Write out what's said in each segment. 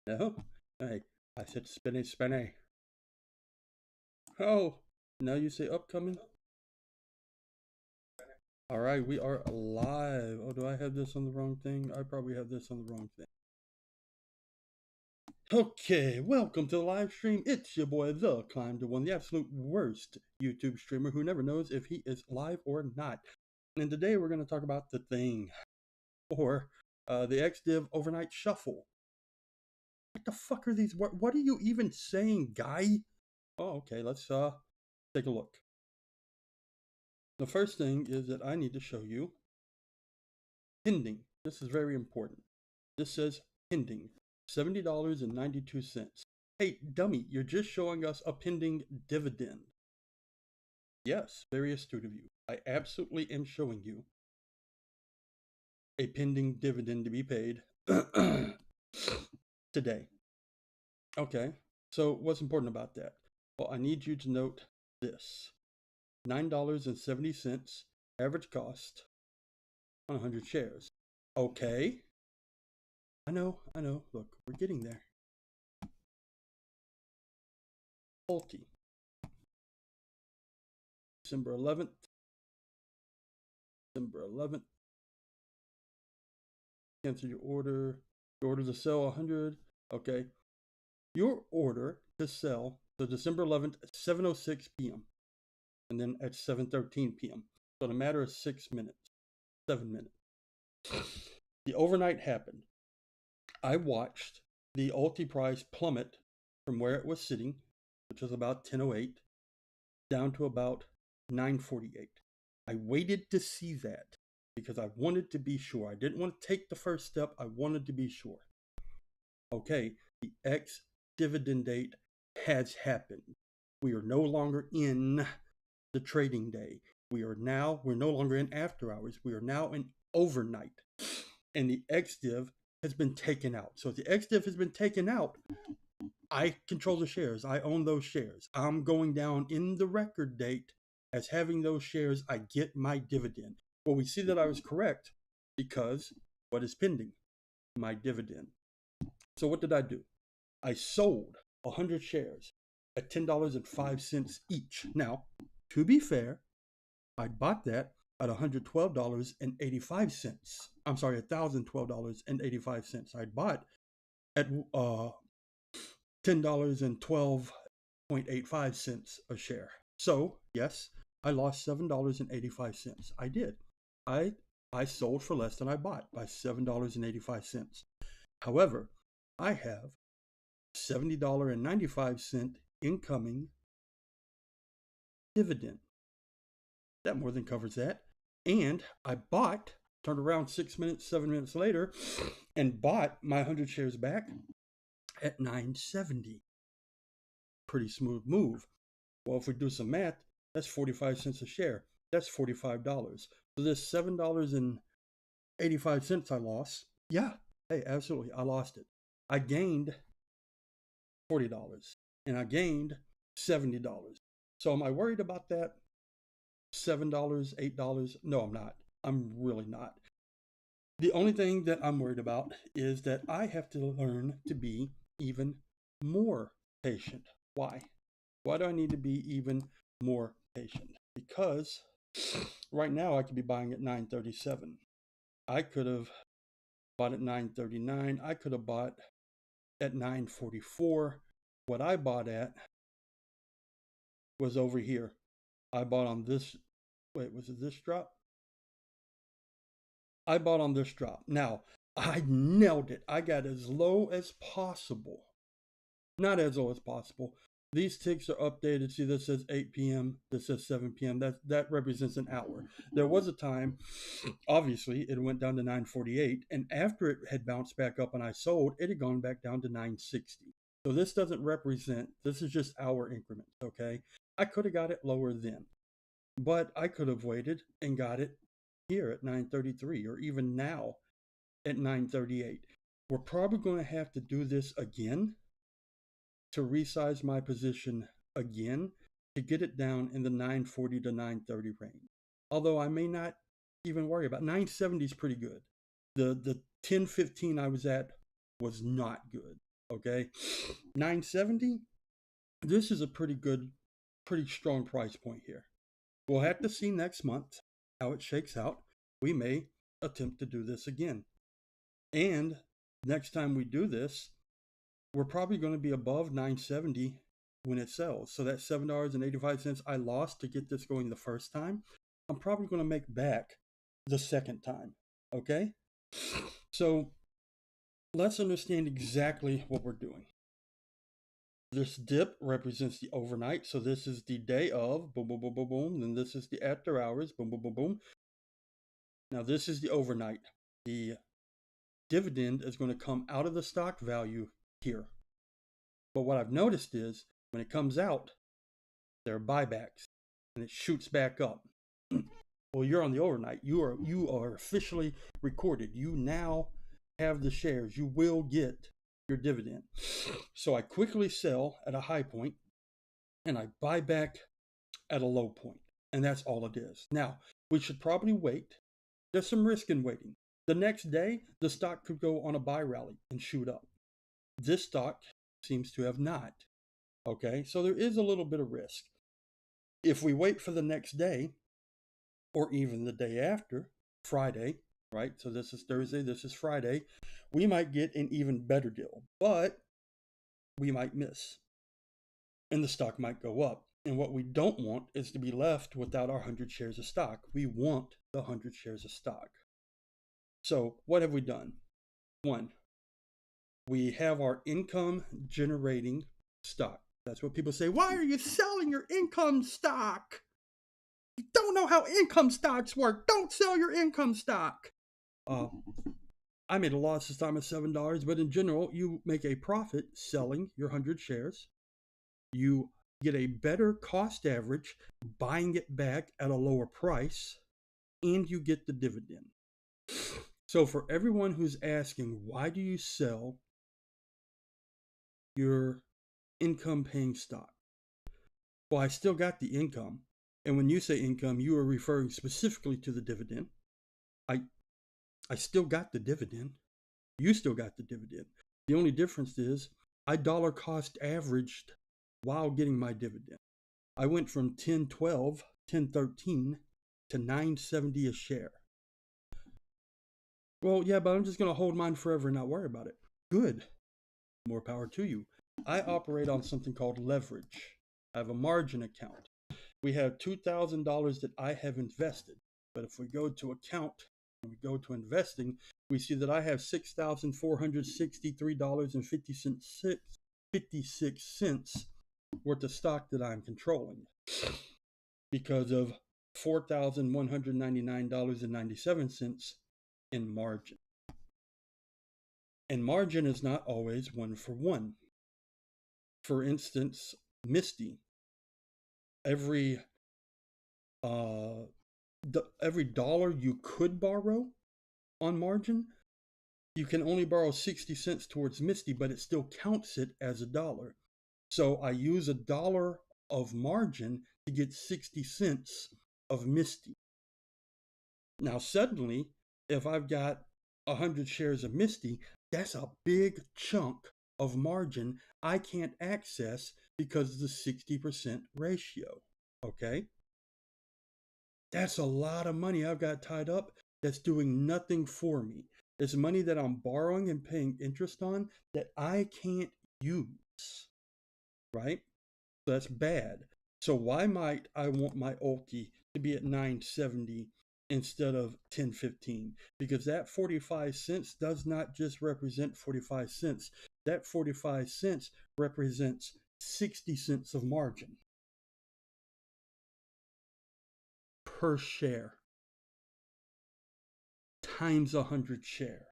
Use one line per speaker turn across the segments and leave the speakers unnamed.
No? Hey, I said spinny, spinny. Oh, now you say upcoming? All right, we are live. Oh, do I have this on the wrong thing? I probably have this on the wrong thing. Okay, welcome to the live stream. It's your boy, the Climb to One, the absolute worst YouTube streamer who never knows if he is live or not. And today we're going to talk about The Thing, or the Ex-Div Overnight Shuffle. What the fuck are these? What are you even saying, guy? Oh, okay, let's take a look. The first thing is that I need to show you pending. This is very important. This says pending, $70.92. Hey, dummy, you're just showing us a pending dividend. Yes, very astute of you. I absolutely am showing you a pending dividend to be paid today. Okay, so what's important about that? Well, I need you to note this. $9.70 average cost on 100 shares. Okay. I know. Look, we're getting there. Faulty. December 11th. Cancel your order. Your order to sell 100. Okay. Your order to sell the December 11th at 7:06 p.m. and then at 7:13 p.m. So in a matter of 6 minutes, 7 minutes. The overnight happened. I watched the Ulti price plummet from where it was sitting, which was about 10:08, down to about 9:48. I waited to see that because I wanted to be sure. I didn't want to take the first step. I wanted to be sure. Okay, the ex-dividend date has happened. We are no longer in the trading day. We're no longer in after hours. We are now in overnight. And the ex-div has been taken out. So if the ex-div has been taken out, I control the shares. I own those shares. I'm going down in the record date as having those shares. I get my dividend. Well, we see that I was correct because what is pending? My dividend. So what did I do? I sold 100 shares at $10.05 each. Now, to be fair, I bought that at $112.85. I'm sorry, $1,012.85. I bought at $10.12.85 a share. So, yes, I lost $7.85. I did. I sold for less than I bought by $7.85. However, I have $70.95 incoming dividend. That more than covers that. And I turned around 7 minutes later, and bought my 100 shares back at $9.70. Pretty smooth move. Well, if we do some math, that's 45 cents a share. That's $45. So this $7.85 I lost. Yeah, hey, absolutely, I lost it. I gained $40 and I gained $70. So am I worried about that? $7, $8? No, I'm not. I'm really not. The only thing that I'm worried about is that I have to learn to be even more patient. Why? Why do I need to be even more patient? Because right now I could be buying at 9.37. I could have bought at 9.39. I could have bought at 9.44. What I bought at was over here. I bought on this. Wait, was it this drop? I bought on this drop. Now, I nailed it. I got as low as possible. Not as low as possible. These ticks are updated. See, this says 8 p.m. This says 7 p.m. That represents an hour. There was a time, obviously, it went down to 9:48, and after it had bounced back up and I sold, it had gone back down to 9:60. So this doesn't represent, this is just hour increments, okay? I could have got it lower then, but I could have waited and got it here at 9:33, or even now at 9:38. We're probably going to have to do this again to resize my position again to get it down in the 9:40 to 9:30 range. Although I may not even worry about 9:70 is pretty good. The 10:15 I was at was not good. Okay, 970. This is a pretty strong price point here. We'll have to see next month how it shakes out. We may attempt to do this again. And next time we do this, we're probably going to be above 970 when it sells. So that $7.85 I lost to get this going the first time, I'm probably going to make back the second time. Okay? So let's understand exactly what we're doing. This dip represents the overnight. So this is the day of, boom, boom, boom, boom, boom. Then this is the after hours, boom, boom, boom, boom. Now this is the overnight. The dividend is going to come out of the stock value here. But what I've noticed is when it comes out, there are buybacks and it shoots back up. Well, you're on the overnight. You are officially recorded. You now have the shares. You will get your dividend. So I quickly sell at a high point and I buy back at a low point. And that's all it is. Now, we should probably wait. There's some risk in waiting. The next day, the stock could go on a buy rally and shoot up. This stock seems to have not. Okay, so there is a little bit of risk. If we wait for the next day, or even the day after, Friday, right? So this is Thursday, this is Friday, we might get an even better deal, but we might miss. And the stock might go up. And what we don't want is to be left without our 100 shares of stock. We want the 100 shares of stock. So what have we done? One, we have our income generating stock. That's what people say. Why are you selling your income stock? You don't know how income stocks work. Don't sell your income stock. I made a loss this time of $7, but in general, you make a profit selling your 100 shares. You get a better cost average buying it back at a lower price, and you get the dividend. So for everyone who's asking, why do you sell your income paying stock? Well, I still got the income. And when you say income, you are referring specifically to the dividend. I still got the dividend. You still got the dividend. The only difference is I dollar cost averaged while getting my dividend. I went from 10.12, 10.13 to 9.70 a share. Well, yeah, but I'm just going to hold mine forever and not worry about it. Good. More power to you. I operate on something called leverage. I have a margin account. We have $2,000 that I have invested. But if we go to account and we go to investing, we see that I have $6,463.56 worth of stock that I'm controlling because of $4,199.97 in margin. And margin is not always one for one. For instance, Misty, every dollar you could borrow on margin, you can only borrow 60 cents towards Misty, but it still counts it as a dollar. So I use a dollar of margin to get 60 cents of Misty. Now suddenly, if I've got 100 shares of Misty, that's a big chunk of margin I can't access because of the 60% ratio. Okay? That's a lot of money I've got tied up that's doing nothing for me. It's money that I'm borrowing and paying interest on that I can't use. Right? So that's bad. So why might I want my ulti to be at 970 instead of 1015? Because that 45 cents does not just represent 45 cents. That 45 cents represents 60 cents of margin per share times 100 share.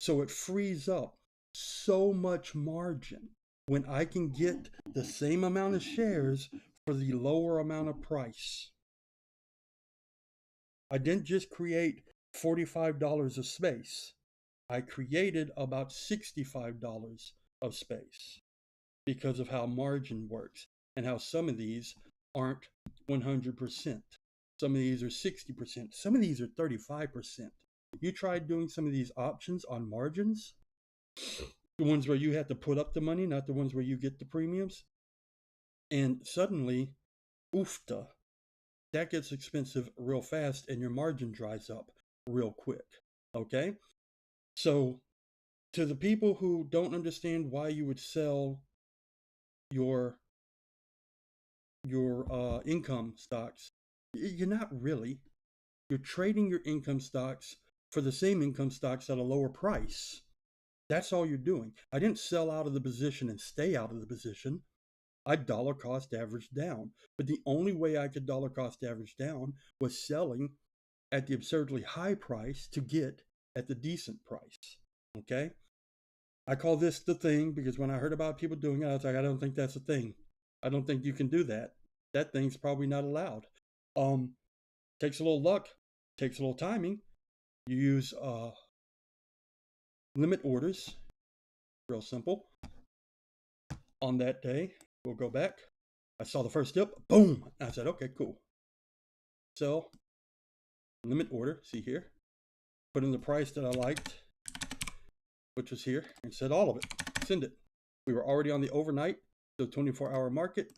So it frees up so much margin when I can get the same amount of shares for the lower amount of price. I didn't just create $45 of space. I created about $65 of space because of how margin works and how some of these aren't 100%. Some of these are 60%. Some of these are 35%. You tried doing some of these options on margins, The ones where you have to put up the money, not the ones where you get the premiums. And suddenly, oofta, that gets expensive real fast and your margin dries up real quick. Okay? So, to the people who don't understand why you would sell your income stocks, you're not really. You're trading your income stocks for the same income stocks at a lower price. That's all you're doing. I didn't sell out of the position and stay out of the position. I dollar cost averaged down. But the only way I could dollar cost average down was selling at the absurdly high price to get at the decent price. Okay? I call this the thing because when I heard about people doing it, I was like, I don't think that's a thing. I don't think you can do that. That thing's probably not allowed. Takes a little luck, takes a little timing. You use limit orders, real simple. On that day, we'll go back. I saw the first dip, boom. I said, okay, cool. Sell, limit order, see here. Put in the price that I liked, which was here, and said all of it. Send it. We were already on the overnight, the 24-hour market.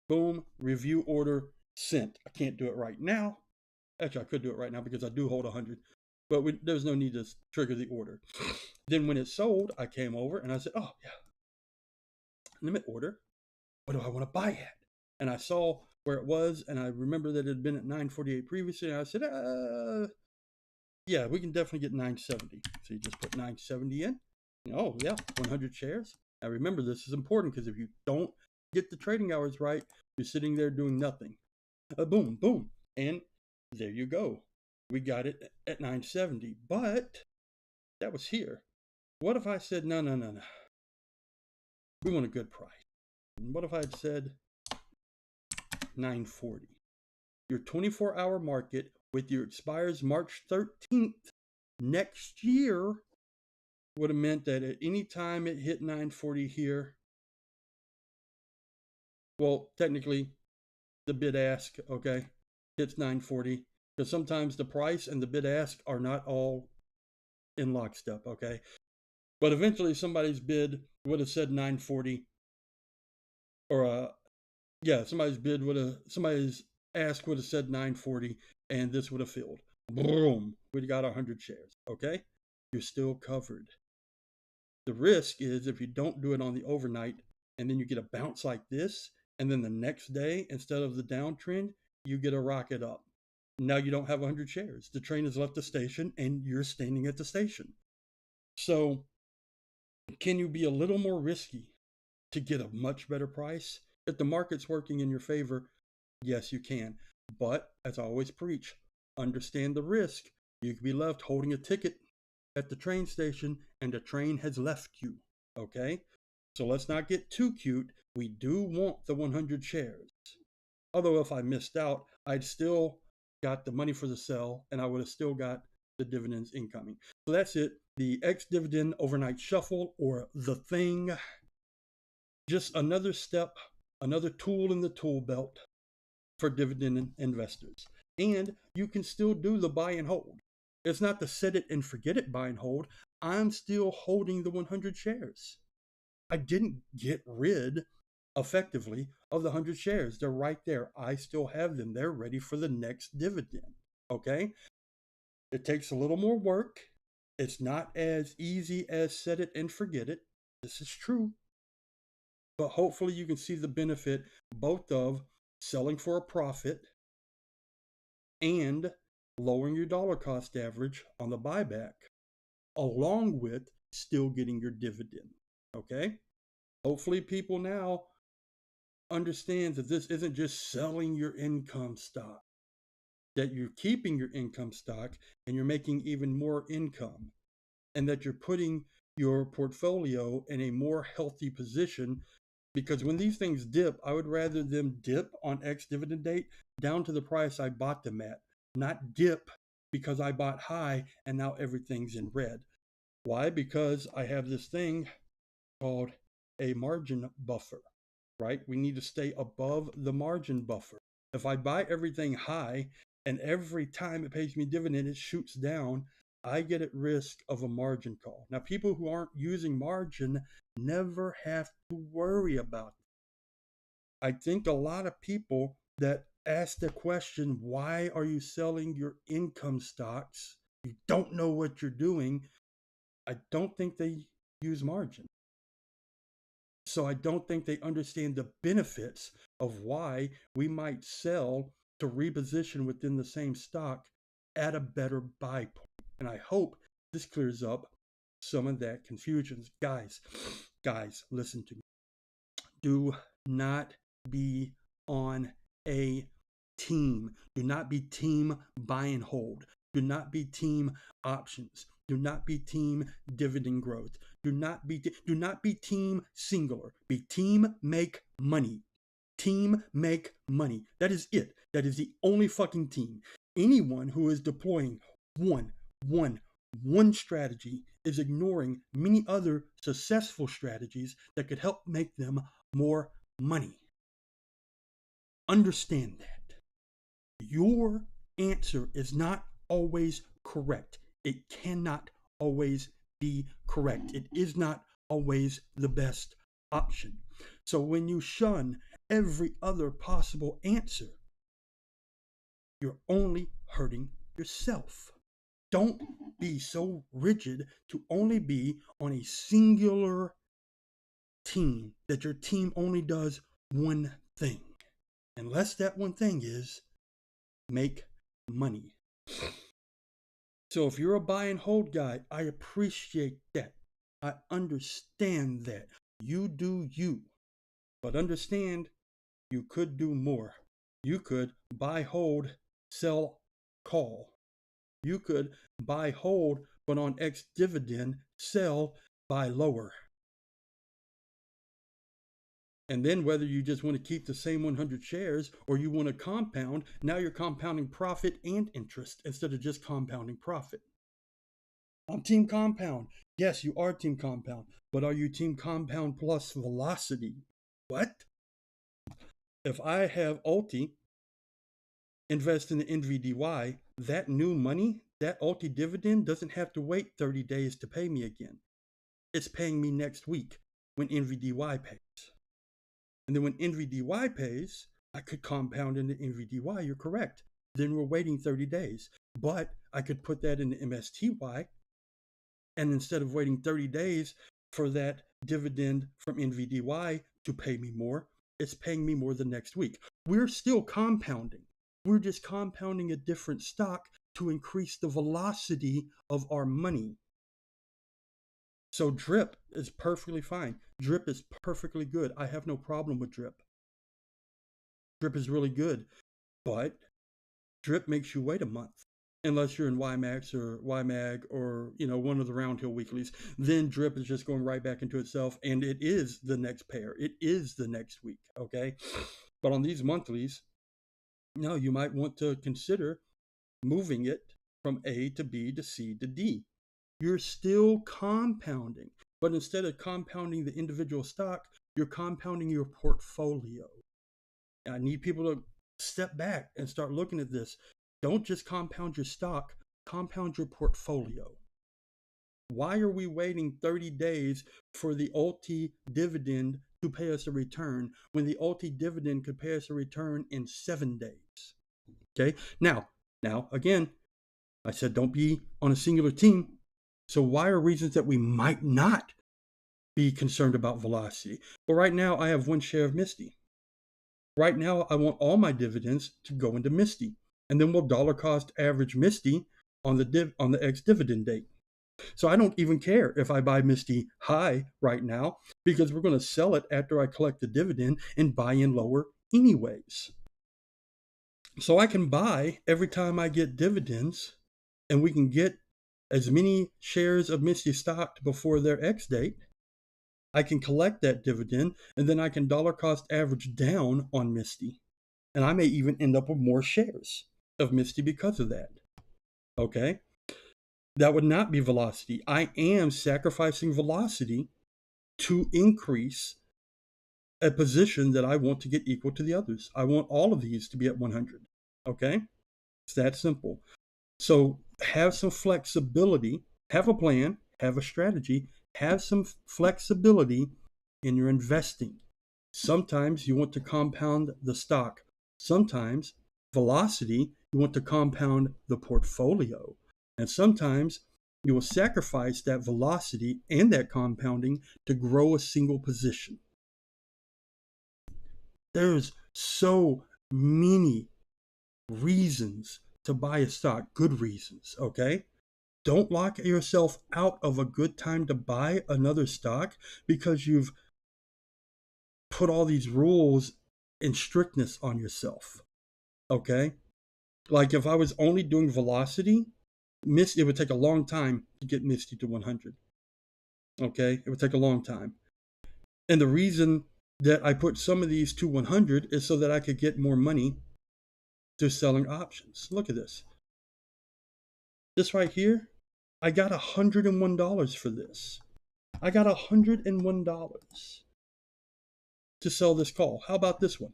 Boom, review order, sent. I can't do it right now. Actually, I could do it right now because I do hold 100, but there's no need to trigger the order. Then when it sold, I came over and I said, oh, yeah, limit order. What do I want to buy at? And I saw where it was, and I remember that it had been at 948 previously, and I said, yeah, we can definitely get 970. So you just put 970 in. Oh, yeah, 100 shares. Now remember, this is important because if you don't get the trading hours right, you're sitting there doing nothing. Boom, boom. And there you go. We got it at 970, but that was here. What if I said, no, no, no, no. We want a good price. And what if I had said 940? Your 24-hour market with your expires March 13th next year would have meant that at any time it hit 940 here, well, technically the bid ask, okay, hits 940, because sometimes the price and the bid ask are not all in lockstep, okay? But eventually somebody's bid would have said 940, or somebody's ask would have said 940, and this would have filled. Boom, we got 100 shares, okay? You're still covered. The risk is if you don't do it on the overnight and then you get a bounce like this, and then the next day, instead of the downtrend, you get a rocket up. Now you don't have 100 shares. The train has left the station and you're standing at the station. So can you be a little more risky to get a much better price? If the market's working in your favor, yes, you can. But as I always preach, understand the risk. You could be left holding a ticket at the train station and the train has left you. Okay? So let's not get too cute. We do want the 100 shares. Although if I missed out, I'd still got the money for the sell and I would have still got the dividends incoming. So that's it. The ex-dividend overnight shuffle, or the thing. Just another step, another tool in the tool belt for dividend investors. And you can still do the buy and hold. It's not the set it and forget it buy and hold. I'm still holding the 100 shares. I didn't get rid effectively of the 100 shares. They're right there. I still have them. They're ready for the next dividend. Okay? It takes a little more work. It's not as easy as set it and forget it. This is true. But hopefully you can see the benefit both of selling for a profit and lowering your dollar cost average on the buyback, along with still getting your dividend. Okay? Hopefully people now understand that this isn't just selling your income stock, that you're keeping your income stock and you're making even more income, and that you're putting your portfolio in a more healthy position. Because when these things dip, I would rather them dip on ex-dividend date down to the price I bought them at, not dip because I bought high and now everything's in red. Why? Because I have this thing called a margin buffer, right? We need to stay above the margin buffer. If I buy everything high and every time it pays me dividend, it shoots down, I get at risk of a margin call. Now, people who aren't using margin never have to worry about it. I think a lot of people that ask the question, why are you selling your income stocks? You don't know what you're doing. I don't think they use margin. So I don't think they understand the benefits of why we might sell to reposition within the same stock at a better buy point. And I hope this clears up some of that confusion. Guys, listen to me. Do not be on a team. Do not be team buy and hold. Do not be team options. Do not be team dividend growth. Do not be team singular. Be team make money. Team make money. That is it. That is the only fucking team. Anyone who is deploying one strategy is ignoring many other successful strategies that could help make them more money. Understand that. Your answer is not always correct. It cannot always be correct. It is not always the best option. So when you shun every other possible answer, you're only hurting yourself. Don't be so rigid to only be on a singular team that your team only does one thing. Unless that one thing is make money. So if you're a buy and hold guy, I appreciate that. I understand that. You do you. But understand, you could do more. You could buy, hold, sell, call. You could buy, hold, but on ex-dividend, sell, buy lower. And then whether you just want to keep the same 100 shares or you want to compound, now you're compounding profit and interest instead of just compounding profit. I'm team compound. Yes, you are team compound, but are you team compound plus velocity? What? If I have Ulti invest in the NVDY, that new money, that Ulti dividend doesn't have to wait 30 days to pay me again. It's paying me next week when NVDY pays. And then when NVDY pays, I could compound into NVDY, you're correct. Then we're waiting 30 days. But I could put that into MSTY, and instead of waiting 30 days for that dividend from NVDY to pay me more, it's paying me more the next week. We're still compounding. We're just compounding a different stock to increase the velocity of our money. So drip is perfectly fine. Drip is perfectly good. I have no problem with drip. Drip is really good, but drip makes you wait a month. Unless you're in YMAX or YMAG or, one of the Roundhill weeklies, then drip is just going right back into itself, and it is the next pair. It is the next week, okay? But on these monthlies, no, you might want to consider moving it from A to B to C to D. You're still compounding, but instead of compounding the individual stock, you're compounding your portfolio. I need people to step back and start looking at this. Don't just compound your stock, compound your portfolio. Why are we waiting 30 days for the Ulti dividend to pay us a return when the Ulti dividend could pay us a return in 7 days? Okay, now again, I said don't be on a singular team. So why are reasons that we might not be concerned about velocity? Well, right now I have 1 share of Misty. Right now I want all my dividends to go into Misty, and then we'll dollar cost average Misty on the ex-dividend date. So I don't even care if I buy Misty high right now, because we're going to sell it after I collect the dividend and buy in lower anyways. So I can buy every time I get dividends, and we can get as many shares of Misty stocked before their X date. I can collect that dividend, and then I can dollar cost average down on Misty. And I may even end up with more shares of Misty because of that. Okay? That would not be velocity. I am sacrificing velocity to increase a position that I want to get equal to the others. I want all of these to be at 100. Okay? It's that simple. So have some flexibility, have a plan, have a strategy, have some flexibility in your investing. Sometimes you want to compound the stock. Sometimes velocity, you want to compound the portfolio. And sometimes you will sacrifice that velocity and that compounding to grow a single position. There's so many reasons to buy a stock, good reasons, okay? Don't lock yourself out of a good time to buy another stock because you've put all these rules and strictness on yourself, okay? Like if I was only doing velocity, it would take a long time to get Misty to 100, okay? It would take a long time. And the reason that I put some of these to 100 is so that I could get more money through selling options. Look at this. This right here, I got $101 for this. I got $101 to sell this call. How about this one?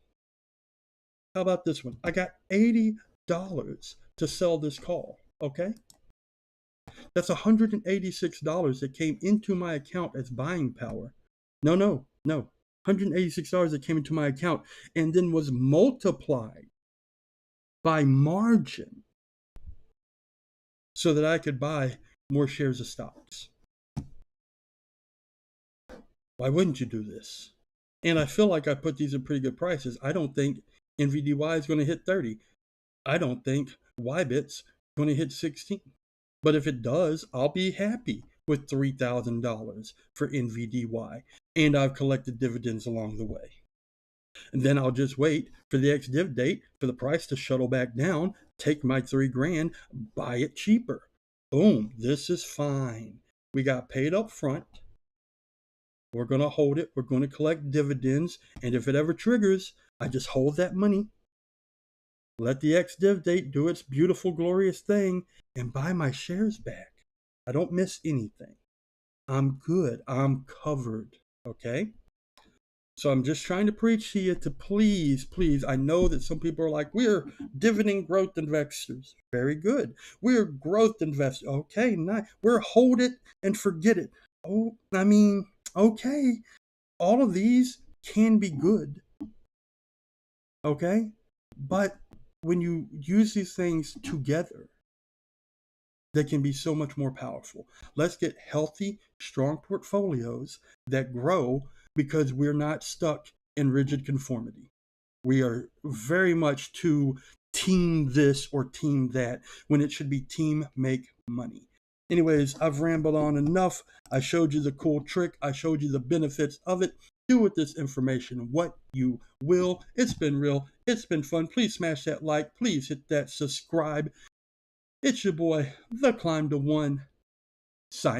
How about this one? I got $80 to sell this call. Okay? That's $186 that came into my account as buying power. No. $186 that came into my account and then was multiplied by margin so that I could buy more shares of stocks. Why wouldn't you do this? And I feel like I put these at pretty good prices. I don't think NVDY is going to hit 30. I don't think YBIT's going to hit 16. But if it does, I'll be happy with $3,000 for NVDY. And I've collected dividends along the way. And then I'll just wait for the ex-div date for the price to shuttle back down, take my $3,000, buy it cheaper. Boom, this is fine. We got paid up front. We're going to hold it. We're going to collect dividends. And if it ever triggers, I just hold that money, let the ex-div date do its beautiful, glorious thing, and buy my shares back. I don't miss anything. I'm good. I'm covered. Okay? So I'm just trying to preach to you to please, I know that some people are like, we're dividend growth investors. Very good. We're growth investors. Okay, nice. We're hold it and forget it. Oh, I mean, okay. All of these can be good. Okay? But when you use these things together, they can be so much more powerful. Let's get healthy, strong portfolios that grow because we're not stuck in rigid conformity. We are very much to team this or team that when it should be team make money. Anyways, I've rambled on enough. I showed you the cool trick. I showed you the benefits of it. Do with this information what you will. It's been real. It's been fun. Please smash that like. Please hit that subscribe. It's your boy, The Climb to One, signing